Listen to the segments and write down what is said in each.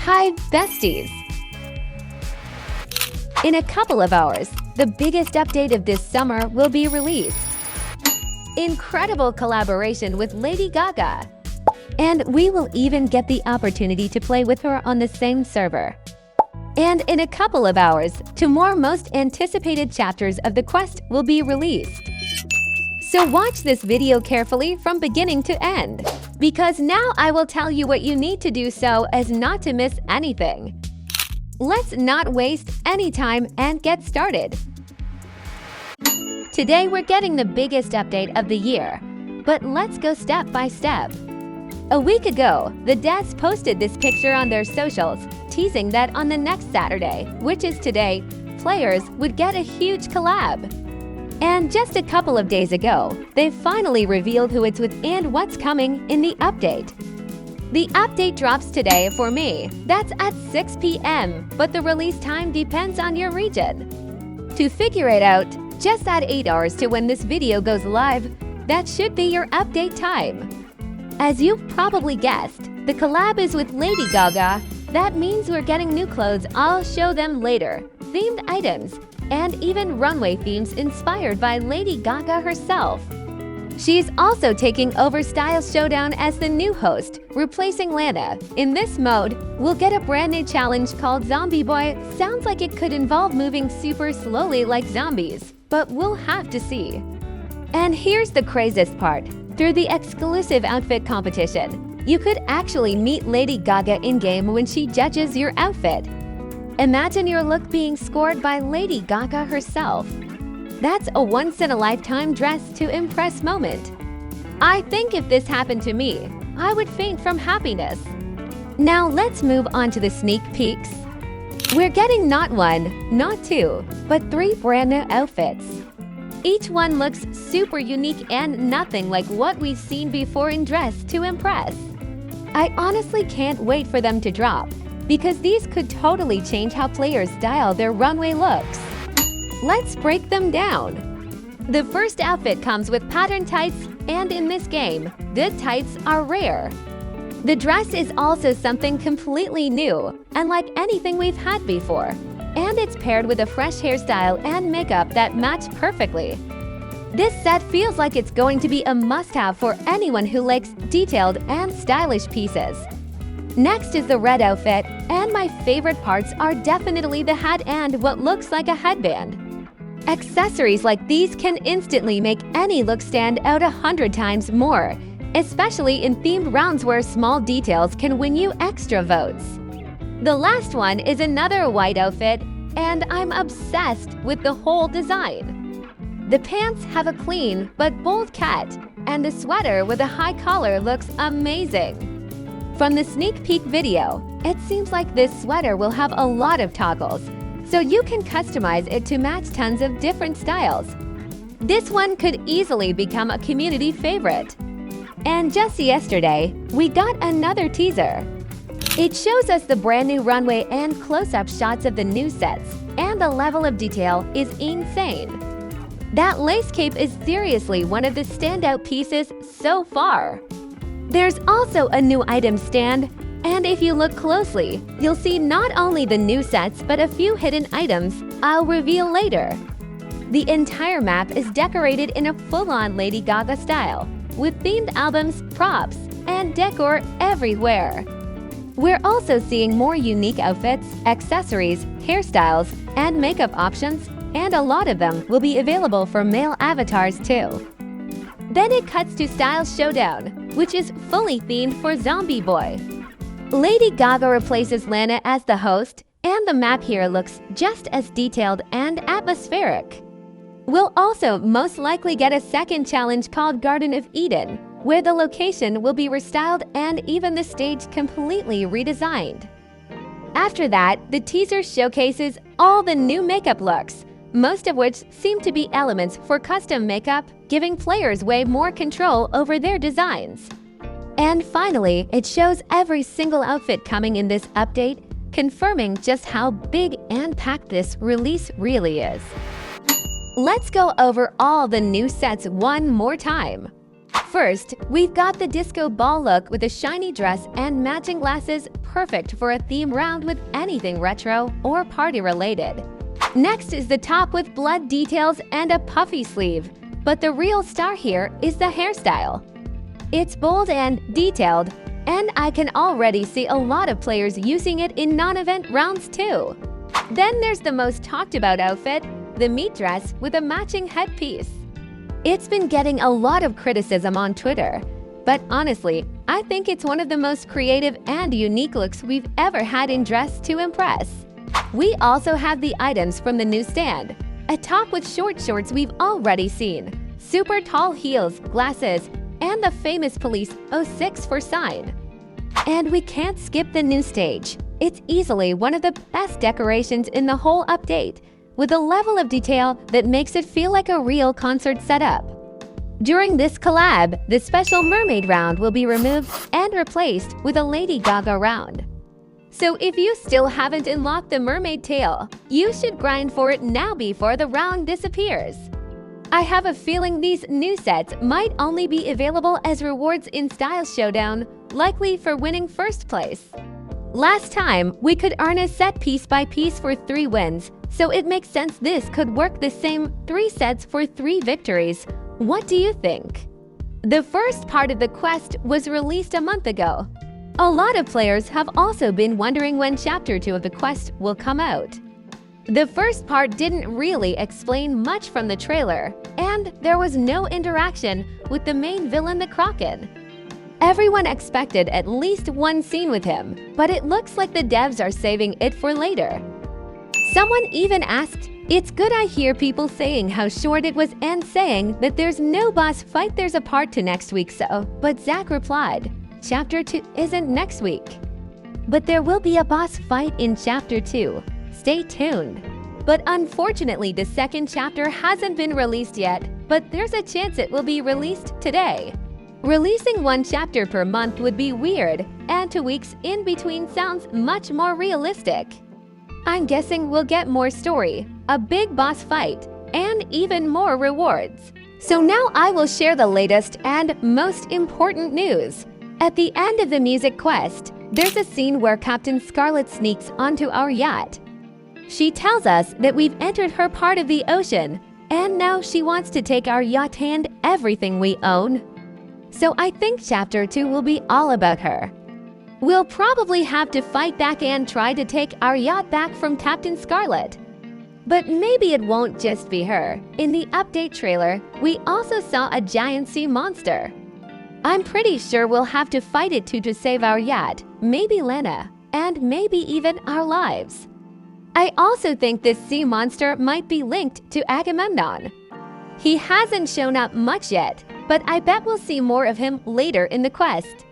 Hi, besties! In a couple of hours, the biggest update of this summer will be released. Incredible collaboration with Lady Gaga. And we will even get the opportunity to play with her on the same server. And in a couple of hours, two more most anticipated chapters of the quest will be released. So watch this video carefully from beginning to end, because now I will tell you what you need to do so as not to miss anything. Let's not waste any time and get started. Today we're getting the biggest update of the year, but let's go step by step. A week ago, the devs posted this picture on their socials, teasing that on the next Saturday, which is today, players would get a huge collab. And just a couple of days ago, they finally revealed who it's with and what's coming in the update. The update drops today for me. That's at 6 p.m., but the release time depends on your region. To figure it out, just add 8 hours to when this video goes live. That should be your update time. As you've probably guessed, the collab is with Lady Gaga. That means we're getting new clothes. I'll show them later, themed items, and even runway themes inspired by Lady Gaga herself. She's also taking over Style Showdown as the new host, replacing Lana. In this mode, we'll get a brand new challenge called Zombie Boy. Sounds like it could involve moving super slowly like zombies, but we'll have to see. And here's the craziest part. Through the exclusive outfit competition, you could actually meet Lady Gaga in-game when she judges your outfit. Imagine your look being scored by Lady Gaga herself. That's a once-in-a-lifetime dress to impress moment. I think if this happened to me, I would faint from happiness. Now let's move on to the sneak peeks. We're getting not one, not two, but 3 brand new outfits. Each one looks super unique and nothing like what we've seen before in Dress to Impress. I honestly can't wait for them to drop, because these could totally change how players style their runway looks. Let's break them down. The first outfit comes with pattern tights, and in this game, good tights are rare. The dress is also something completely new, unlike anything we've had before. And it's paired with a fresh hairstyle and makeup that match perfectly. This set feels like it's going to be a must-have for anyone who likes detailed and stylish pieces. Next is the red outfit, and my favorite parts are definitely the hat and what looks like a headband. Accessories like these can instantly make any look stand out 100 times more, especially in themed rounds where small details can win you extra votes. The last one is another white outfit, and I'm obsessed with the whole design. The pants have a clean but bold cut, and the sweater with a high collar looks amazing. From the sneak peek video, it seems like this sweater will have a lot of toggles, so you can customize it to match tons of different styles. This one could easily become a community favorite. And just yesterday, we got another teaser. It shows us the brand new runway and close-up shots of the new sets, and the level of detail is insane. That lace cape is seriously one of the standout pieces so far. There's also a new item stand, and if you look closely, you'll see not only the new sets but a few hidden items I'll reveal later. The entire map is decorated in a full-on Lady Gaga style, with themed albums, props, and decor everywhere. We're also seeing more unique outfits, accessories, hairstyles, and makeup options, and a lot of them will be available for male avatars too. Then it cuts to Style Showdown, which is fully themed for Zombie Boy. Lady Gaga replaces Lana as the host, and the map here looks just as detailed and atmospheric. We'll also most likely get a second challenge called Garden of Eden, where the location will be restyled and even the stage completely redesigned. After that, the teaser showcases all the new makeup looks, most of which seem to be elements for custom makeup, giving players way more control over their designs. And finally, it shows every single outfit coming in this update, confirming just how big and packed this release really is. Let's go over all the new sets one more time. First, we've got the disco ball look with a shiny dress and matching glasses, perfect for a theme round with anything retro or party-related. Next is the top with blood details and a puffy sleeve, but the real star here is the hairstyle. It's bold and detailed, and I can already see a lot of players using it in non-event rounds too. Then there's the most talked about outfit, the meat dress with a matching headpiece. It's been getting a lot of criticism on Twitter, but honestly, I think it's one of the most creative and unique looks we've ever had in Dress to Impress. We also have the items from the newsstand. A top with short shorts we've already seen, super tall heels, glasses, and the famous police 06 for sign. And we can't skip the new stage. It's easily one of the best decorations in the whole update, with a level of detail that makes it feel like a real concert setup. During this collab, the special mermaid round will be removed and replaced with a Lady Gaga round. So if you still haven't unlocked the mermaid tail, you should grind for it now before the round disappears. I have a feeling these new sets might only be available as rewards in Style Showdown, likely for winning first place. Last time, we could earn a set piece by piece for 3 wins, so it makes sense this could work the same 3 sets for 3 victories. What do you think? The first part of the quest was released a month ago. A lot of players have also been wondering when Chapter 2 of the quest will come out. The first part didn't really explain much from the trailer, and there was no interaction with the main villain, the Kraken. Everyone expected at least one scene with him, but it looks like the devs are saving it for later. Someone even asked, "It's good I hear people saying how short it was and saying that there's no boss fight, there's a part to next week so." But Zach replied, "Chapter 2 isn't next week. But there will be a boss fight in Chapter 2. Stay tuned." But unfortunately, the second chapter hasn't been released yet, but there's a chance it will be released today. Releasing 1 chapter per month would be weird, and 2 weeks in between sounds much more realistic. I'm guessing we'll get more story, a big boss fight, and even more rewards. So now I will share the latest and most important news. At the end of the music quest, there's a scene where Captain Scarlet sneaks onto our yacht. She tells us that we've entered her part of the ocean, and now she wants to take our yacht and everything we own. So I think Chapter 2 will be all about her. We'll probably have to fight back and try to take our yacht back from Captain Scarlet. But maybe it won't just be her. In the update trailer, we also saw a giant sea monster. I'm pretty sure we'll have to fight it to save our yacht, maybe Lena, and maybe even our lives. I also think this sea monster might be linked to Agamemnon. He hasn't shown up much yet, but I bet we'll see more of him later in the quest.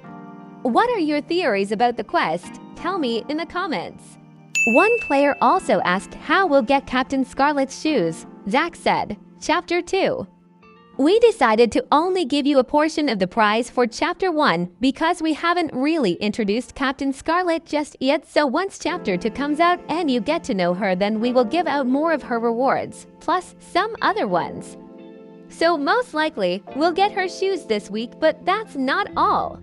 What are your theories about the quest? Tell me in the comments. One player also asked how we'll get Captain Scarlet's shoes. Zach said, Chapter 2. We decided to only give you a portion of the prize for Chapter 1 because we haven't really introduced Captain Scarlet just yet, so once Chapter 2 comes out and you get to know her, then we will give out more of her rewards, plus some other ones. So most likely, we'll get her shoes this week, but that's not all.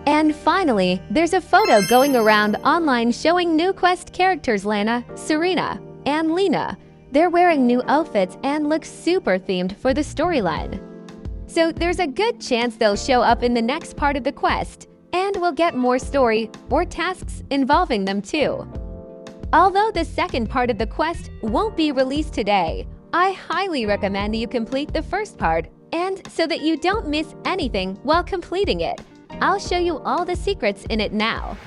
And finally, there's a photo going around online showing new quest characters Lana, Serena, and Lena. They're wearing new outfits and look super themed for the storyline. So there's a good chance they'll show up in the next part of the quest, and we'll get more story or tasks involving them too. Although the second part of the quest won't be released today, I highly recommend you complete the first part, and so that you don't miss anything while completing it, I'll show you all the secrets in it now.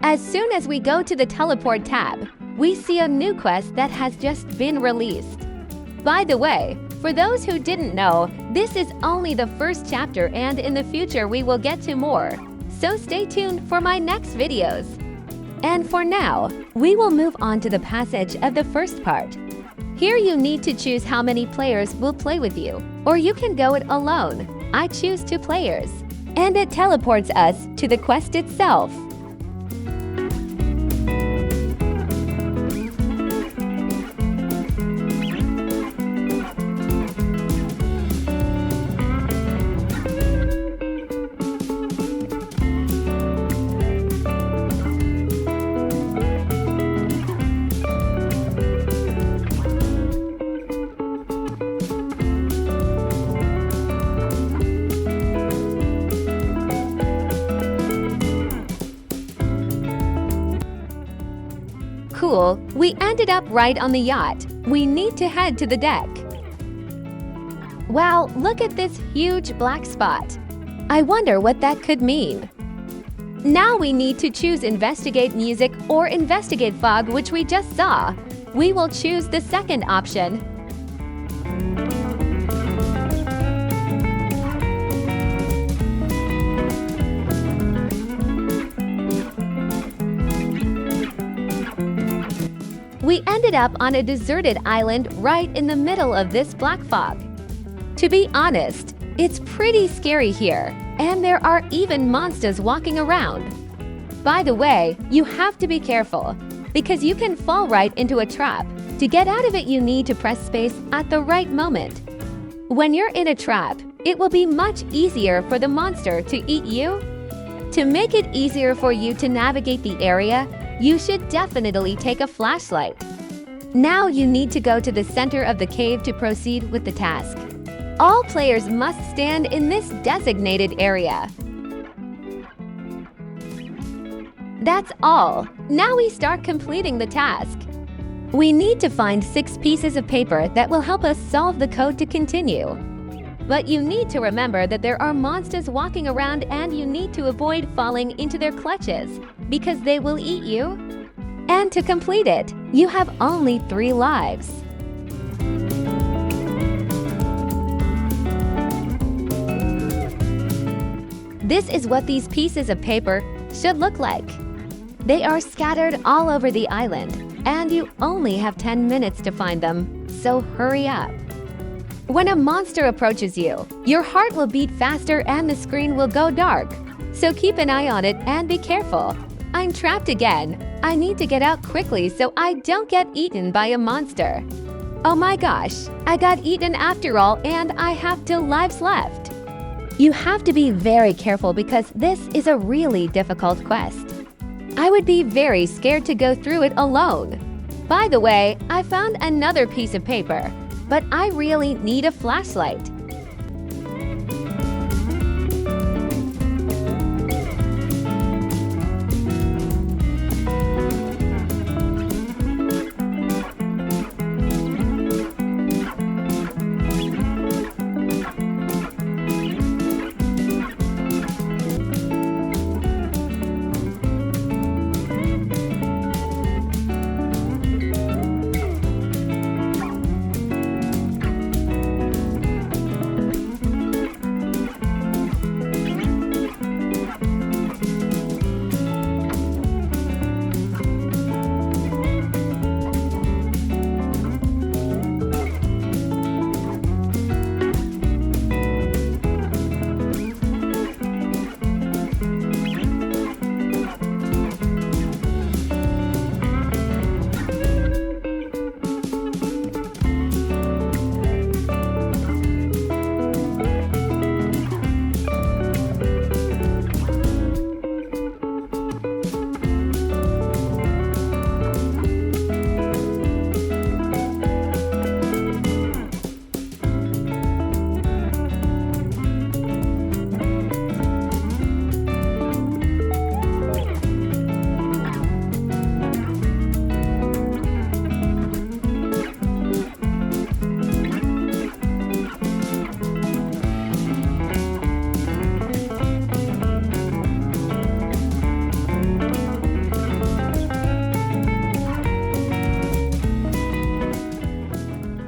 As soon as we go to the teleport tab, we see a new quest that has just been released. By the way, for those who didn't know, this is only the first chapter and in the future we will get to more. So stay tuned for my next videos. And for now, we will move on to the passage of the first part. Here you need to choose how many players will play with you, or you can go it alone. I choose 2 players. And it teleports us to the quest itself. cool, we ended up right on the yacht. We need to head to the deck. Wow, look at this huge black spot. I wonder what that could mean. Now we need to choose investigate music or investigate fog, which we just saw. We will choose the second option. We ended up on a deserted island right in the middle of this black fog. To be honest, it's pretty scary here, and there are even monsters walking around. By the way, you have to be careful, because you can fall right into a trap. To get out of it, you need to press space at the right moment. When you're in a trap, it will be much easier for the monster to eat you. To make it easier for you to navigate the area, you should definitely take a flashlight. Now you need to go to the center of the cave to proceed with the task. All players must stand in this designated area. That's all. Now we start completing the task. We need to find 6 pieces of paper that will help us solve the code to continue. But you need to remember that there are monsters walking around and you need to avoid falling into their clutches because they will eat you. And to complete it, you have only 3 lives. This is what these pieces of paper should look like. They are scattered all over the island, and you only have 10 minutes to find them, so hurry up. When a monster approaches you, your heart will beat faster and the screen will go dark. So keep an eye on it and be careful. I'm trapped again. I need to get out quickly so I don't get eaten by a monster. Oh my gosh, I got eaten after all and I have 2 lives left. You have to be very careful because this is a really difficult quest. I would be very scared to go through it alone. By the way, I found another piece of paper, but I really need a flashlight.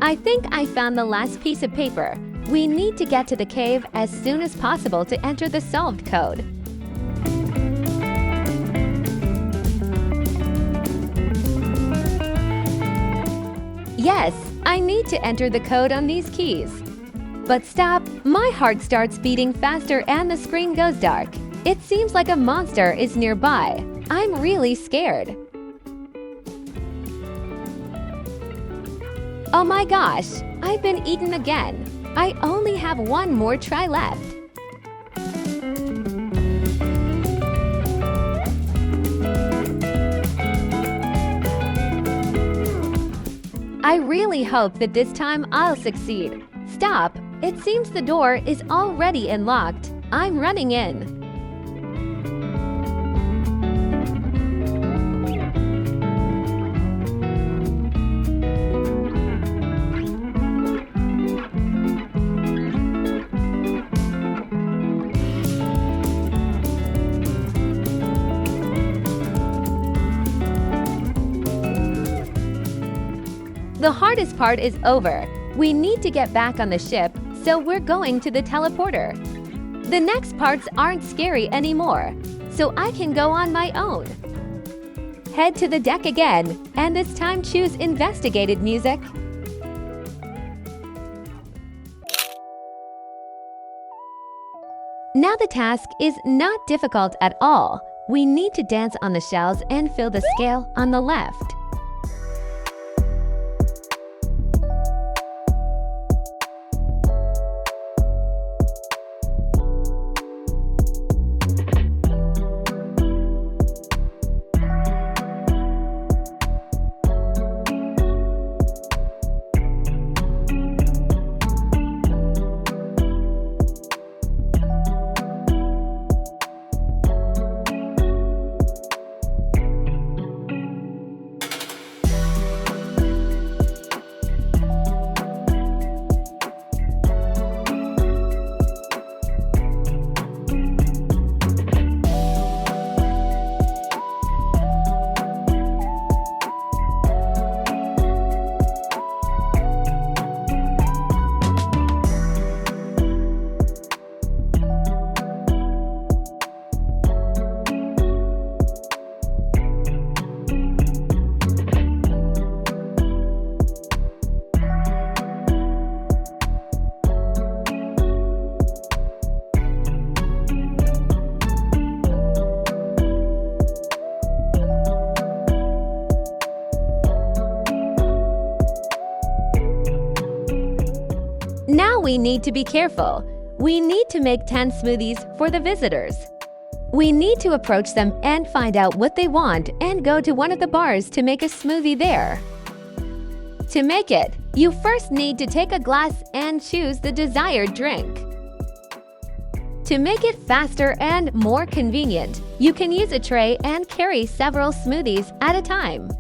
I think I found the last piece of paper. We need to get to the cave as soon as possible to enter the solved code. Yes, I need to enter the code on these keys. But stop, my heart starts beating faster and the screen goes dark. It seems like a monster is nearby. I'm really scared. Oh my gosh, I've been eaten again. I only have 1 more try left. I really hope that this time I'll succeed. Stop, it seems the door is already unlocked. I'm running in. The hardest part is over. We need to get back on the ship, so we're going to the teleporter. The next parts aren't scary anymore, so I can go on my own. Head to the deck again, and this time choose investigated music. Now the task is not difficult at all. We need to dance on the shells and fill the scale on the left. Now we need to be careful. We need to make 10 smoothies for the visitors. We need to approach them and find out what they want and go to one of the bars to make a smoothie there. To make it, you first need to take a glass and choose the desired drink. To make it faster and more convenient, you can use a tray and carry several smoothies at a time.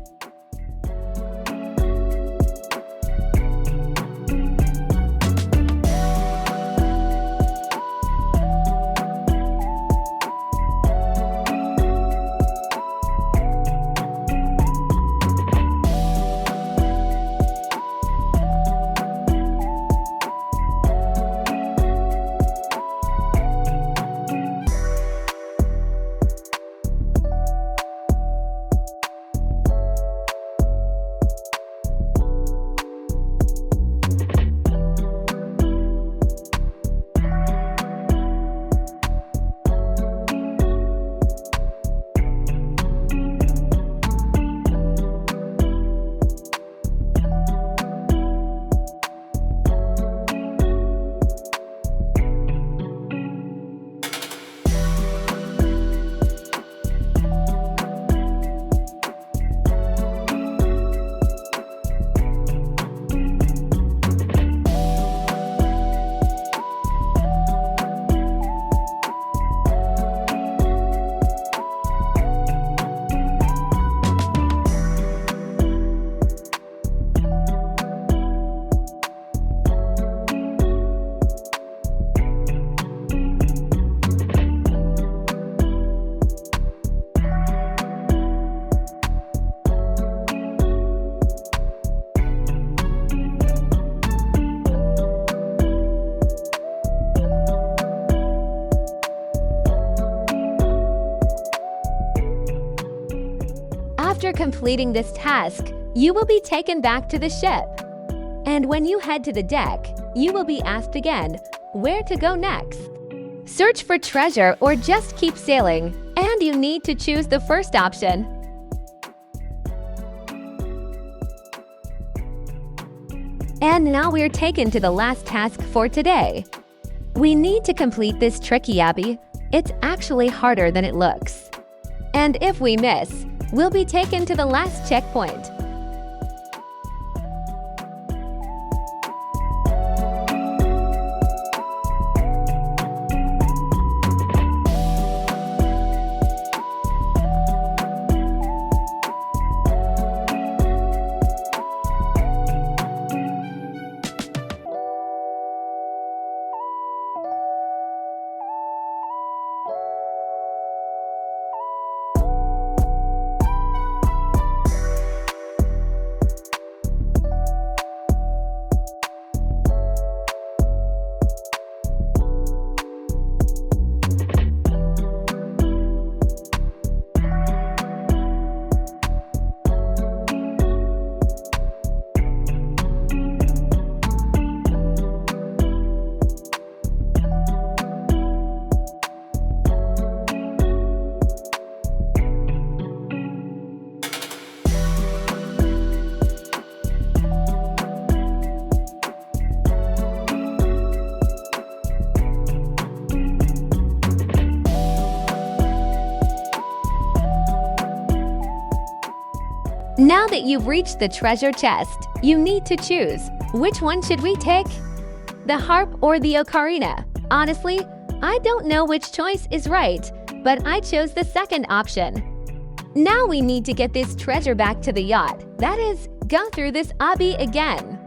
After completing this task, you will be taken back to the ship. And when you head to the deck, you will be asked again where to go next. Search for treasure or just keep sailing, and you need to choose the first option. And now we're taken to the last task for today. We need to complete this tricky obby. It's actually harder than it looks. And if we miss, we'll be taken to the last checkpoint. Now that you've reached the treasure chest, you need to choose. Which one should we take? The harp or the ocarina? Honestly, I don't know which choice is right, but I chose the second option. Now we need to get this treasure back to the yacht. That is, go through this obby again.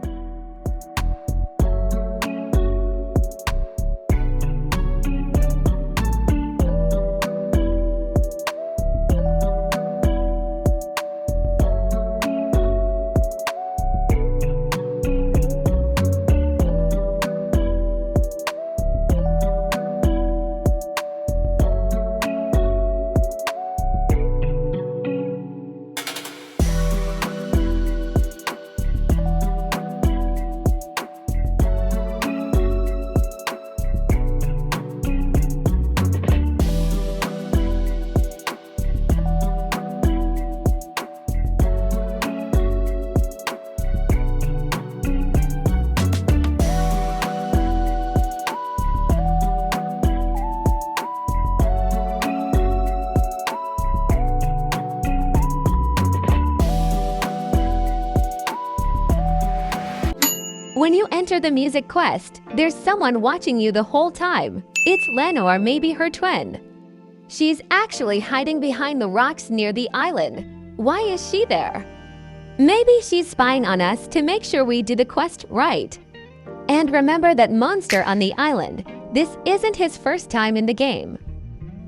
When you enter the music quest, there's someone watching you the whole time. It's Lena or maybe her twin. She's actually hiding behind the rocks near the island. Why is she there? Maybe she's spying on us to make sure we do the quest right. And remember that monster on the island, this isn't his first time in the game.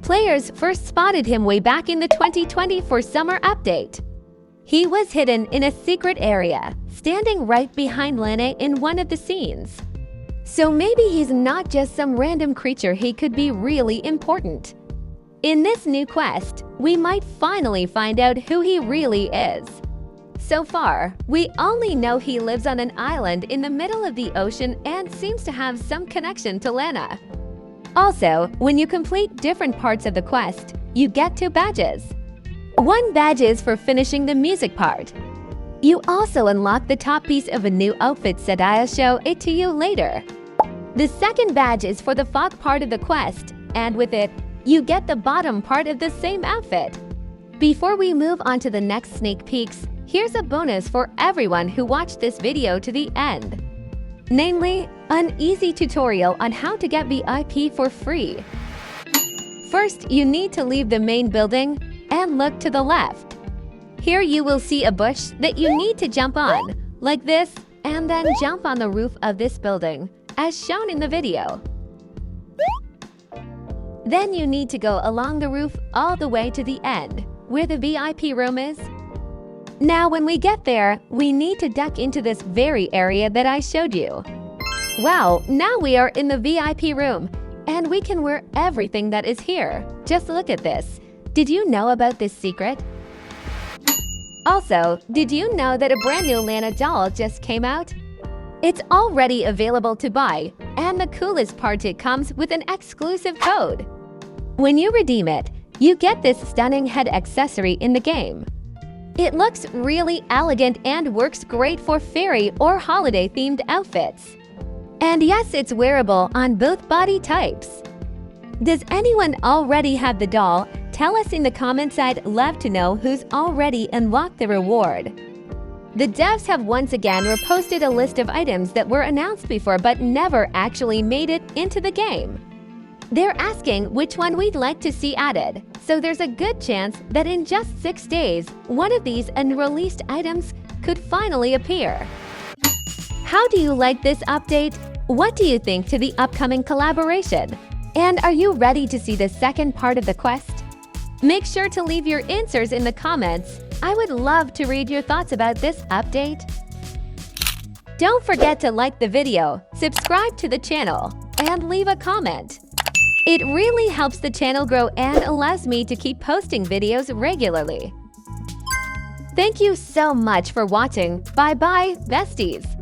Players first spotted him way back in the 2024 summer update. He was hidden in a secret area, standing right behind Lena in one of the scenes. So maybe he's not just some random creature, he could be really important. In this new quest, we might finally find out who he really is. So far, we only know he lives on an island in the middle of the ocean and seems to have some connection to Lena. Also, when you complete different parts of the quest, you get 2 badges. One badge is for finishing the music part. You also unlock the top piece of a new outfit set. I'll show it to you later. The second badge is for the fog part of the quest, and with it, you get the bottom part of the same outfit. Before we move on to the next sneak peeks, here's a bonus for everyone who watched this video to the end. Namely, an easy tutorial on how to get VIP for free. First, you need to leave the main building and look to the left. Here you will see a bush that you need to jump on, like this, and then jump on the roof of this building, as shown in the video. Then you need to go along the roof all the way to the end, where the VIP room is. Now when we get there, we need to duck into this very area that I showed you. Wow, now we are in the VIP room, and we can wear everything that is here. Just look at this. Did you know about this secret? Also, did you know that a brand new Lena doll just came out? It's already available to buy, and the coolest part, it comes with an exclusive code. When you redeem it, you get this stunning head accessory in the game. It looks really elegant and works great for fairy or holiday-themed outfits. And yes, it's wearable on both body types. Does anyone already have the doll? Tell us in the comments. I'd love to know who's already unlocked the reward. The devs have once again reposted a list of items that were announced before but never actually made it into the game. They're asking which one we'd like to see added, so there's a good chance that in just 6 days, one of these unreleased items could finally appear. How do you like this update? What do you think to the upcoming collaboration? And are you ready to see the second part of the quest? Make sure to leave your answers in the comments. I would love to read your thoughts about this update. Don't forget to like the video, subscribe to the channel, and leave a comment. It really helps the channel grow and allows me to keep posting videos regularly. Thank you so much for watching. Bye-bye, besties!